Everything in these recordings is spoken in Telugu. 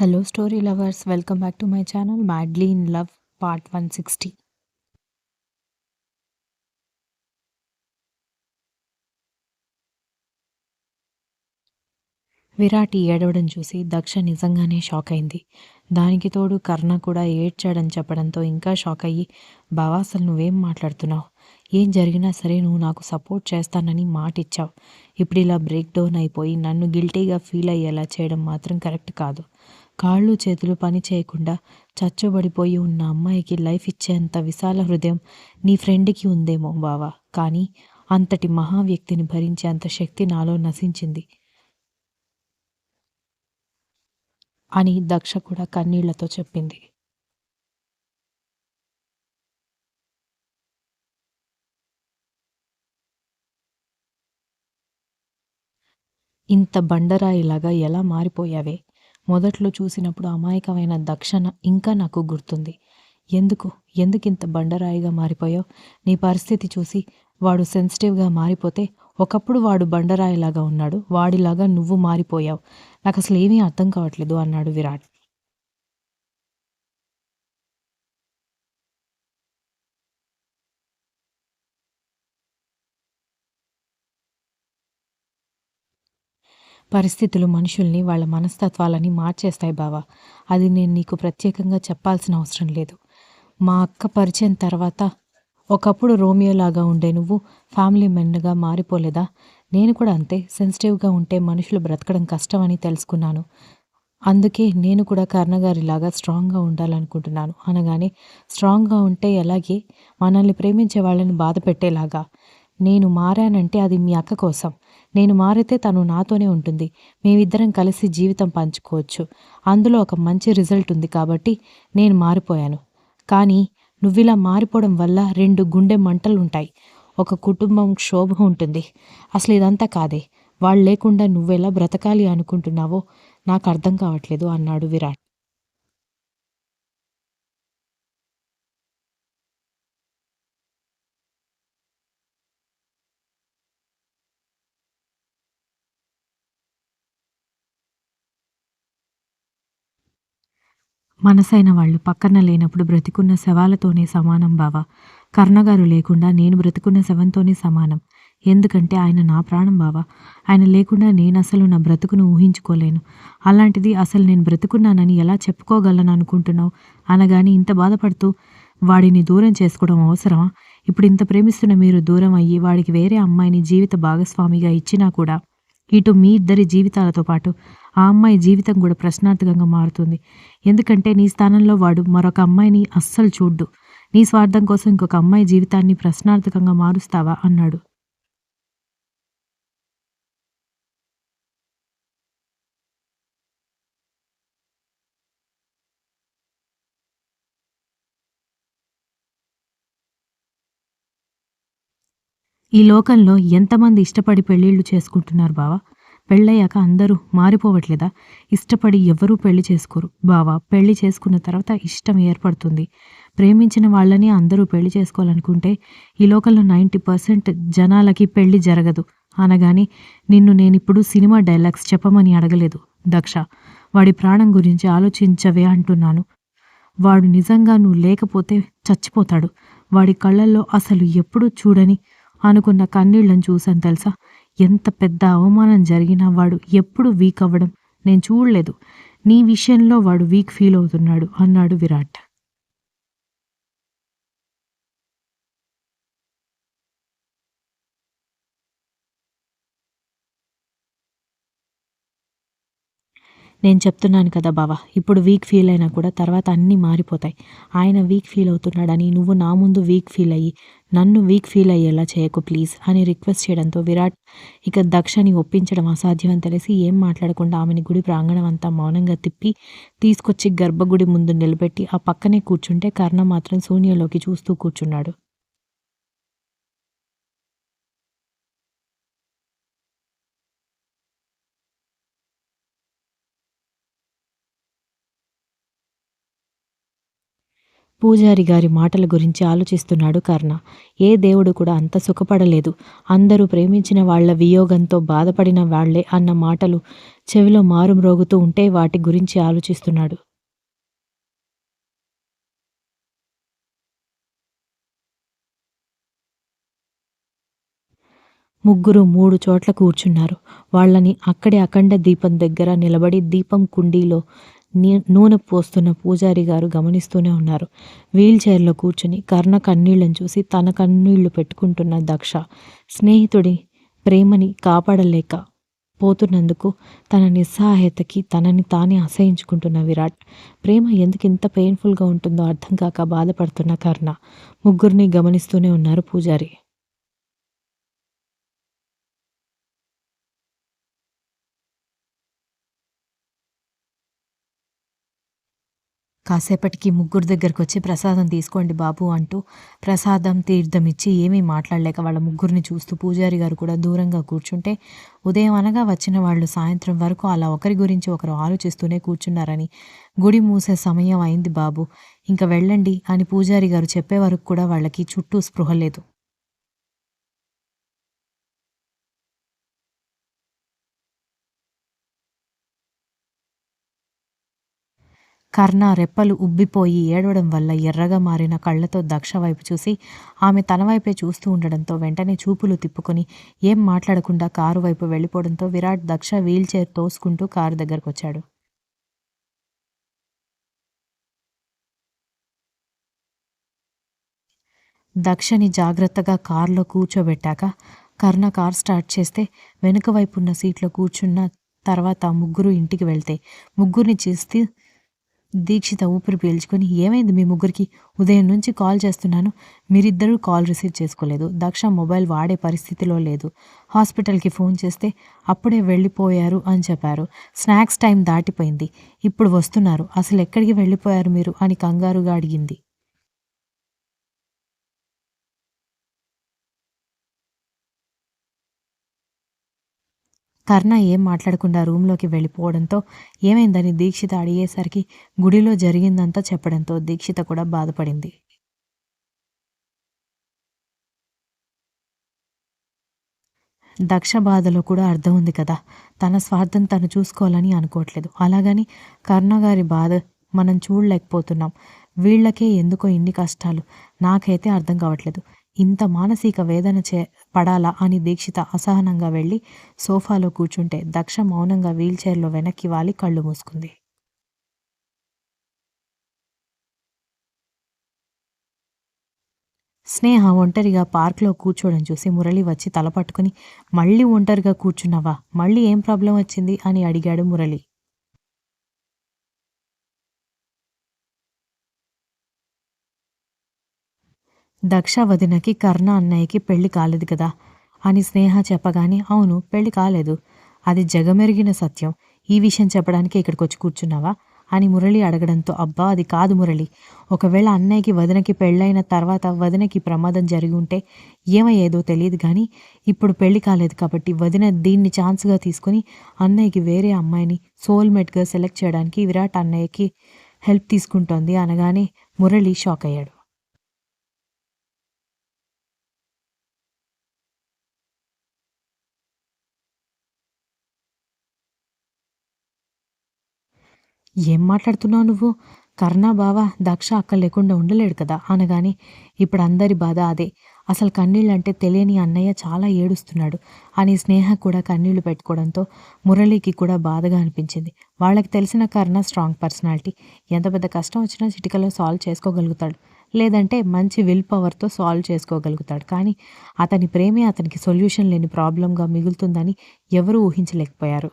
Hello, story lovers. Welcome back to my channel, Madly in Love, Part 160. Virat ఏడవడం చూసి దక్ష నిజంగానే షాక్ అయింది. దానికి తోడు కర్ణ కూడా ఏడ్చాడని చెప్పడంతో ఇంకా షాక్ అయ్యి, బావా అసలు నువ్వేం మాట్లాడుతున్నావు? ఏం జరిగినా సరే నువ్వు నాకు సపోర్ట్ చేస్తానని మాట ఇచ్చావు. ఇప్పుడు ఇలా బ్రేక్ డౌన్ అయిపోయి నన్ను గిల్టీగా ఫీల్ అయ్యేలా చేయడం మాత్రం కరెక్ట్ కాదు. కాళ్ళు చేతులు పని చేయకుండా చచ్చుబడిపోయి ఉన్న అమ్మాయికి లైఫ్ ఇచ్చేంత విశాల హృదయం నీ ఫ్రెండ్కి ఉందేమో బావా, కానీ అంతటి మహా వ్యక్తిని భరించే అంత శక్తి నాలో నశించింది అని దక్ష కూడా కన్నీళ్లతో చెప్పింది. ఇంత బండరాయిలాగా ఎలా మారిపోయావే? మొదట్లో చూసినప్పుడు అమాయకమైన దక్షణ ఇంకా నాకు గుర్తుంది. ఎందుకు ఎందుకింత బండరాయిగా మారిపోయావు? నీ పరిస్థితి చూసి వాడు సెన్సిటివ్గా మారిపోతే ఒకప్పుడు వాడు బండరాయిలాగా ఉన్నాడు, వాడిలాగా నువ్వు మారిపోయావు. నాకు అసలు ఏమీ అర్థం కావట్లేదు అన్నాడు విరాట్. పరిస్థితులు మనుషుల్ని వాళ్ళ మనస్తత్వాలని మార్చేస్తాయి బావా. అది నేను నీకు ప్రత్యేకంగా చెప్పాల్సిన అవసరం లేదు. మా అక్క పరిచయం తర్వాత ఒకప్పుడు రోమియోలాగా ఉండే నువ్వు ఫ్యామిలీ మెన్గా మారిపోలేదా? నేను కూడా అంతే సెన్సిటివ్గా ఉంటే మనుషులు బ్రతకడం కష్టమని తెలుసుకున్నాను. అందుకే నేను కూడా కర్ణగారిలాగా స్ట్రాంగ్గా ఉండాలనుకుంటున్నాను అనగానే, స్ట్రాంగ్గా ఉంటే ఎలాగే? మనల్ని ప్రేమించే వాళ్ళని బాధ పెట్టేలాగా? నేను మారానంటే అది మీ అక్క కోసం. నేను మారితే తను నాతోనే ఉంటుంది. మేమిద్దరం కలిసి జీవితం పంచుకోవచ్చు. అందులో ఒక మంచి రిజల్ట్ ఉంది కాబట్టి నేను మారిపోయాను. కానీ నువ్విలా మారిపోవడం వల్ల 2 గుండె మంటలుంటాయి. ఒక కుటుంబం క్షోభ ఉంటుంది. అసలు ఇదంతా కాదే. వాళ్ళు లేకుండా నువ్వెలా బ్రతకాలి అనుకుంటున్నావో నాకు అర్థం కావట్లేదు అన్నాడు విరాట్. మనసైన వాళ్ళు పక్కన లేనప్పుడు బ్రతికున్న శవాలతోనే సమానం బావ. కర్ణగారు లేకుండా నేను బ్రతికున్న శవంతోనే సమానం. ఎందుకంటే ఆయన నా ప్రాణం బావ. ఆయన లేకుండా నేనసలు నా బ్రతుకును ఊహించుకోలేను. అలాంటిది అసలు నేను బ్రతుకున్నానని ఎలా చెప్పుకోగలను అనుకుంటున్నావు అనగాని ఇంత బాధపడుతూ వాడిని దూరం చేసుకోవడం అవసరమా? ఇప్పుడు ఇంత ప్రేమిస్తున్న మీరు దూరం అయ్యి వాడికి వేరే అమ్మాయిని జీవిత భాగస్వామిగా ఇచ్చినా కూడా ఇటు మీ ఇద్దరి జీవితాలతో పాటు ఆ అమ్మాయి జీవితం కూడా ప్రశ్నార్థకంగా మారుతుంది. ఎందుకంటే నీ స్థానంలో వాడు మరొక అమ్మాయిని అస్సలు చూడ్డు. నీ స్వార్థం కోసం ఇంకొక అమ్మాయి జీవితాన్ని ప్రశ్నార్థకంగా మారుస్తావా అన్నాడు. ఈ లోకంలో ఎంతమంది ఇష్టపడి పెళ్ళిళ్ళు చేసుకుంటున్నారు బావా? పెళ్ళయ్యాక అందరూ మారిపోవట్లేదా? ఇష్టపడి ఎవ్వరూ పెళ్లి చేసుకోరు బావా. పెళ్లి చేసుకున్న తర్వాత ఇష్టం ఏర్పడుతుంది. ప్రేమించిన వాళ్ళని అందరూ పెళ్లి చేసుకోవాలనుకుంటే ఈ లోకంలో 90% జనాలకి పెళ్లి జరగదు అనగాని, నిన్ను నేనిప్పుడు సినిమా డైలాగ్స్ చెప్పమని అడగలేదు దక్ష. వాడి ప్రాణం గురించి ఆలోచించవే అంటున్నాను. వాడు నిజంగా నువ్వు లేకపోతే చచ్చిపోతాడు. వాడి కళ్ళల్లో అసలు ఎప్పుడూ చూడని అనుకున్న కన్నీళ్లను చూశాను తెలుసా? ఎంత పెద్ద అవమానం జరిగినా వాడు ఎప్పుడు వీక్ అవ్వడం నేను చూడలేదు. నీ విషయంలో వాడు వీక్ ఫీల్ అవుతున్నాడు అన్నాడు విరాట్. నేను చెప్తున్నాను కదా బావ, ఇప్పుడు వీక్ ఫీల్ అయినా కూడా తర్వాత అన్నీ మారిపోతాయి. ఆయన వీక్ ఫీల్ అవుతున్నాడని నువ్వు నా ముందు వీక్ ఫీల్ అయ్యి నన్ను వీక్ ఫీల్ అయ్యేలా చేయకు ప్లీజ్ అని రిక్వెస్ట్ చేయడంతో విరాట్ ఇక దక్షని ఒప్పించడం అసాధ్యం అని తెలిసి ఏం మాట్లాడకుండా ఆమెని గుడి ప్రాంగణం అంతా మౌనంగా తిప్పి తీసుకొచ్చి గర్భగుడి ముందు నిలబెట్టి ఆ పక్కనే కూర్చుంటే కర్ణ మాత్రం శూన్యంలోకి చూస్తూ కూర్చున్నాడు. పూజారి గారి మాటల గురించి ఆలోచిస్తున్నాడు కర్ణ. ఏ దేవుడు కూడా అంత సుఖపడలేదు. అందరూ ప్రేమించిన వాళ్ళ వియోగంతో బాధపడిన వాళ్ళే అన్న మాటలు చెవిలో మారుమ్రోగుతూ ఉంటే వాటి గురించి ఆలోచిస్తున్నాడు. ముగ్గురు 3 చోట్ల కూర్చున్నారు. వాళ్ళని అక్కడే అఖండ దీపం దగ్గర నిలబడి దీపం కుండీలో నూనె పోస్తున్న పూజారి గారు గమనిస్తూనే ఉన్నారు. వీల్ చైర్‌లో కూర్చుని కర్ణ కన్నీళ్లను చూసి తన కన్నీళ్లు పెట్టుకుంటున్న దక్ష, స్నేహితుడి ప్రేమని కాపాడలేక పోతున్నందుకు తన నిస్సహాయతకి తనని తానే అసహ్యించుకుంటున్న విరాట్, ప్రేమ ఎందుకింత పెయిన్‌ఫుల్‌గా ఉంటుందో అర్థం కాక బాధపడుతున్న కర్ణ, ముగ్గురిని గమనిస్తూనే ఉన్నారు పూజారి. కాసేపటికి ముగ్గురు దగ్గరకొచ్చి "ప్రసాదం తీసుకోండి బాబు" అంటూ ప్రసాదం, తీర్థం ఇచ్చి ఏమీ మాట్లాడలేక వాళ్ళ ముగ్గురిని చూస్తూ పూజారి గారు కూడా దూరంగా కూర్చుంటే, ఉదయం అనగా వచ్చిన వాళ్ళు సాయంత్రం వరకు అలా ఒకరి గురించి ఒకరు ఆలోచిస్తూనే కూర్చున్నారని, "గుడి మూసే సమయం అయింది బాబు, ఇంక వెళ్ళండి" అని పూజారి గారు చెప్పే వరకు కూడా వాళ్ళకి చుట్టూ స్పృహ లేదు. కర్ణ రెప్పలు ఉబ్బిపోయి ఏడవడం వల్ల ఎర్రగా మారిన కళ్ళతో దక్ష వైపు చూసి, ఆమె తన వైపే చూస్తూ ఉండడంతో వెంటనే చూపులు తిప్పుకొని ఏం మాట్లాడకుండా కారు వైపు వెళ్ళిపోవడంతో విరాట్ దక్ష వీల్ చైర్ తోసుకుంటూ కారు దగ్గరకొచ్చాడు. దక్షని జాగ్రత్తగా కారులో కూర్చోబెట్టాక కర్ణ కార్ స్టార్ట్ చేస్తే వెనుక వైపున్న సీట్లో కూర్చున్న తర్వాత ముగ్గురు ఇంటికి వెళ్తే ముగ్గురిని చూస్తూ దీక్షిత ఊపిరి పీల్చుకొని, "ఏమైంది మీ ముగ్గురికి? ఉదయం నుంచి కాల్ చేస్తున్నాను. మీరిద్దరూ కాల్ రిసీవ్ చేసుకోలేదు. దక్ష మొబైల్ వాడే పరిస్థితిలో లేదు. హాస్పిటల్‌కి ఫోన్ చేస్తే అప్పుడే వెళ్ళిపోయారు అని చెప్పారు. స్నాక్స్ టైం దాటిపోయింది. ఇప్పుడు వస్తున్నారు. అసలెక్కడికి వెళ్ళిపోయారు మీరు?" అని కంగారుగా అడిగింది. కర్ణ ఏం మాట్లాడకుండా రూమ్‌లోకి వెళ్ళిపోవడంతో, ఏమైందని దీక్షిత అడిగేసరికి గుడిలో జరిగిందంతా చెప్పడంతో దీక్షిత కూడా బాధపడింది. దక్ష బాధలో కూడా అర్థం ఉంది కదా! తన స్వార్థం తను చూసుకోవాలని అనుకోవట్లేదు. అలాగని కరుణగారి బాధ మనం చూడలేకపోతున్నాం. వీళ్ళకే ఎందుకో ఇన్ని కష్టాలు. నాకైతే అర్థం కావట్లేదు. ఇంత మానసిక వేదన పడాలా అని దీక్షిత అసహనంగా వెళ్ళి సోఫాలో కూర్చుంటే దక్ష మౌనంగా వీల్ చైర్‌లో వెనక్కి వాలి కళ్ళు మూసుకుంది. స్నేహ ఒంటరిగా పార్క్‌లో కూర్చోవడం చూసి మురళి వచ్చి తల పట్టుకొని, "మళ్ళీ ఒంటరిగా కూర్చున్నావా? మళ్ళీ ఏం ప్రాబ్లమ్ వచ్చింది?" అని అడిగాడు మురళి. దక్ష వదినకి కర్ణ అన్నయ్యకి పెళ్లి కాలేదు కదా అని స్నేహ చెప్పగానే, అవును పెళ్లి కాలేదు. అది జగమెరిగిన సత్యం. ఈ విషయం చెప్పడానికే ఇక్కడికొచ్చి కూర్చున్నావా? అని మురళి అడగడంతో, అబ్బా అది కాదు మురళి. ఒకవేళ అన్నయ్యకి వదినకి పెళ్ళైన తర్వాత వదినకి ప్రమాదం జరిగి ఉంటే ఏమయ్యేదో తెలీదు గానీ, ఇప్పుడు పెళ్లి కాలేదు కాబట్టి వదిన దీన్ని ఛాన్స్‌గా తీసుకొని అన్నయ్యకి వేరే అమ్మాయిని సోల్‌మేట్‌గా సెలెక్ట్ చేయడానికి విరాట్ అన్నయ్యకి హెల్ప్ తీసుకుంటోంది అనగానే మురళి షాకయ్యాడు. "ఏం మాట్లాడుతున్నావు నువ్వు? కర్ణ బావ, దక్ష అక్క లేకుండా ఉండలేడు కదా" అనగానే, ఇప్పుడు అందరి బాధ అదే. అసలు కన్నీళ్ళంటే తెలియని అన్నయ్య చాలా ఏడుస్తున్నాడు అని స్నేహ కూడా కన్నీళ్లు పెట్టుకోవడంతో మురళికి కూడా బాధగా అనిపించింది. వాళ్ళకి తెలిసిన కర్ణ స్ట్రాంగ్ పర్సనాలిటీ. ఎంత పెద్ద కష్టం వచ్చినా చిటికలో సాల్వ్ చేసుకోగలుగుతాడు. లేదంటే మంచి విల్ పవర్‌తో సాల్వ్ చేసుకోగలుగుతాడు. కానీ అతని ప్రేమే అతనికి సొల్యూషన్ లేని ప్రాబ్లమ్‌గా మిగులుతుందని ఎవరూ ఊహించలేకపోయారు.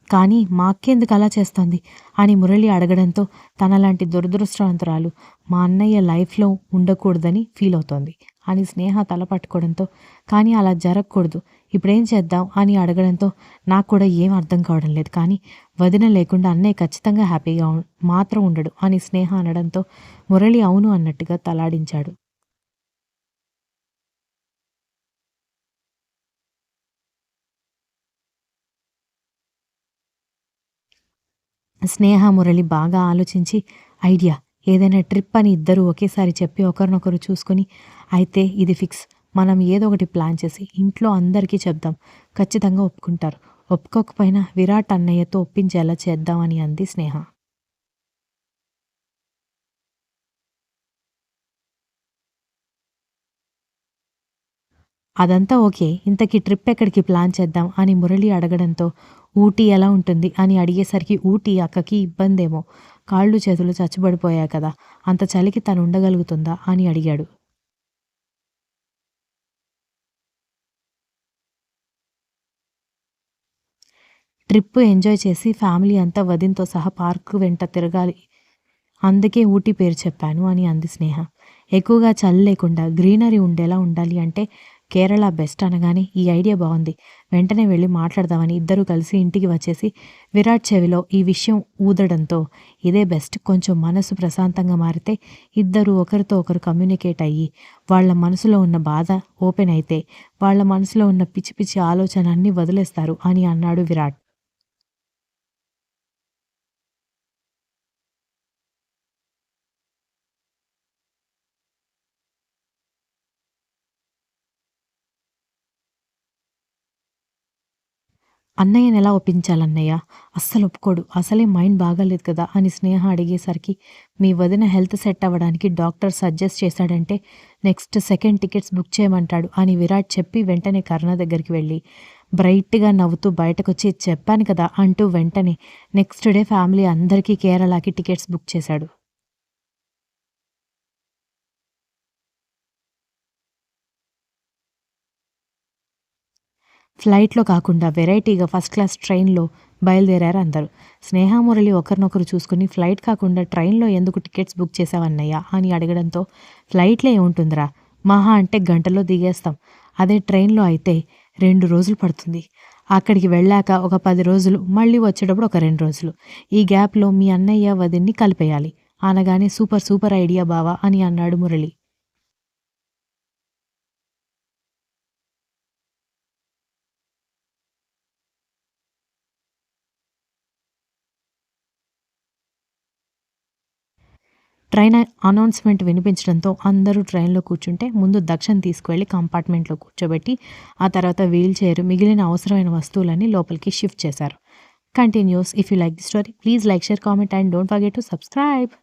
కానీ మా అక్కెందుకు అలా చేస్తోంది అని మురళి అడగడంతో తనలాంటి దురదృష్టవంతురాలు మా అన్నయ్య లైఫ్లో ఉండకూడదని ఫీల్ అవుతోంది అని స్నేహ తల పట్టుకోవడంతో కానీ అలా జరగకూడదు ఇప్పుడేం చేద్దాం అని అడగడంతో నాకు కూడా ఏం అర్థం కావడం లేదు కానీ వదిన లేకుండా అన్నయ్య ఖచ్చితంగా హ్యాపీగా మాత్రం ఉండడు అని స్నేహ అనడంతో మురళి అవును అన్నట్టుగా తలాడించాడు. స్నేహ మురళి బాగా ఆలోచించి ఐడియా ఏదైనా ట్రిప్ అని ఇద్దరు ఒకేసారి చెప్పి ఒకరినొకరు చూసుకొని అయితే ఇది ఫిక్స్ మనం ఏదో ఒకటి ప్లాన్ చేసి ఇంట్లో అందరికీ చెప్దాం ఖచ్చితంగా ఒప్పుకుంటారు ఒప్పుకోకపోయినా విరాట్ అన్నయ్యతో ఒప్పించేలా చేద్దామని అంది స్నేహ. అదంతా ఓకే. ఇంతకీ ట్రిప్ ఎక్కడికి ప్లాన్ చేద్దాం అని మురళి అడగడంతో, ఊటీ ఎలా ఉంటుంది అని అడిగేసరికి ఊటీ అక్కకి ఇబ్బందేమో. కాళ్ళు చేతులు చచ్చుబడిపోయాయి కదా! అంత చలికి తను ఉండగలుగుతుందా అని అడిగాడు. ట్రిప్ ఎంజాయ్ చేసి ఫ్యామిలీ అంతా వదినతో సహా పార్క్ వెంట తిరగాలి. అందుకే ఊటీ పేరు చెప్పాను అని అంది స్నేహ. ఎక్కువగా చలి లేకుండా గ్రీనరీ ఉండేలా ఉండాలి అంటే కేరళ బెస్ట్ అనగానే ఈ ఐడియా బాగుంది వెంటనే వెళ్ళి మాట్లాడదామని ఇద్దరూ కలిసి ఇంటికి వచ్చేసి విరాట్ చెవిలో ఈ విషయం ఊదడంతో ఇదే బెస్ట్ కొంచెం మనసు ప్రశాంతంగా మారితే ఇద్దరు ఒకరితో ఒకరు కమ్యూనికేట్ అయ్యి వాళ్ళ మనసులో ఉన్న బాధ ఓపెన్ అయితే వాళ్ళ మనసులో ఉన్న పిచ్చి పిచ్చి ఆలోచన అన్నీ వదిలేస్తారు అని అన్నాడు విరాట్. అన్నయ్యనెలా ఒప్పించాలన్నయ్య? అస్సలు ఒప్పుకోడు. అసలే మైండ్ బాగాలేదు కదా! అని స్నేహ అడిగేసరికి, మీ వదిన హెల్త్ సెట్ అవ్వడానికి డాక్టర్ సజెస్ట్ చేశాడంటే, నెక్స్ట్ సెకండ్ టికెట్స్ బుక్ చేయమంటాడు అని విరాట్ చెప్పి వెంటనే కరుణ దగ్గరికి వెళ్ళి, బ్రైట్‌గా నవ్వుతూ బయటకొచ్చి చెప్పాను కదా! అంటూ వెంటనే నెక్స్ట్ డే ఫ్యామిలీ అందరికీ కేరళకి టికెట్స్ బుక్ చేశాడు. ఫ్లైట్‌లో కాకుండా వెరైటీగా ఫస్ట్ క్లాస్ ట్రైన్‌లో బయలుదేరారు అందరూ. స్నేహ, మురళి ఒకరినొకరు చూసుకుని ఫ్లైట్ కాకుండా ట్రైన్‌లో ఎందుకు టికెట్స్ బుక్ చేశావన్నయ్య అని అడగడంతో ఫ్లైట్‌లో ఏముంటుందిరా మహా అంటే గంటలో దిగేస్తాం. అదే ట్రైన్‌లో అయితే 2 రోజులు పడుతుంది. అక్కడికి వెళ్ళాక ఒక 10 రోజులు, మళ్ళీ వచ్చేటప్పుడు ఒక 2 రోజులు. ఈ గ్యాప్‌లో మీ అన్నయ్య, వదిన్ని కలిపేయాలి. అనగానే సూపర్ సూపర్ ఐడియా బావ అని అన్నాడు మురళి. ట్రైన్ అనౌన్స్‌మెంట్ వినిపించడంతో అందరూ ట్రైన్‌లో కూర్చుంటే ముందు దక్షని తీసుకువెళ్ళి కంపార్ట్మెంట్‌లో కూర్చోబెట్టి, ఆ తర్వాత వీల్ చైర్, మిగిలిన అవసరమైన వస్తువులన్నీ లోపలికి షిఫ్ట్ చేశారు. Continuous. If you like the story please like, share, comment and don't forget to subscribe.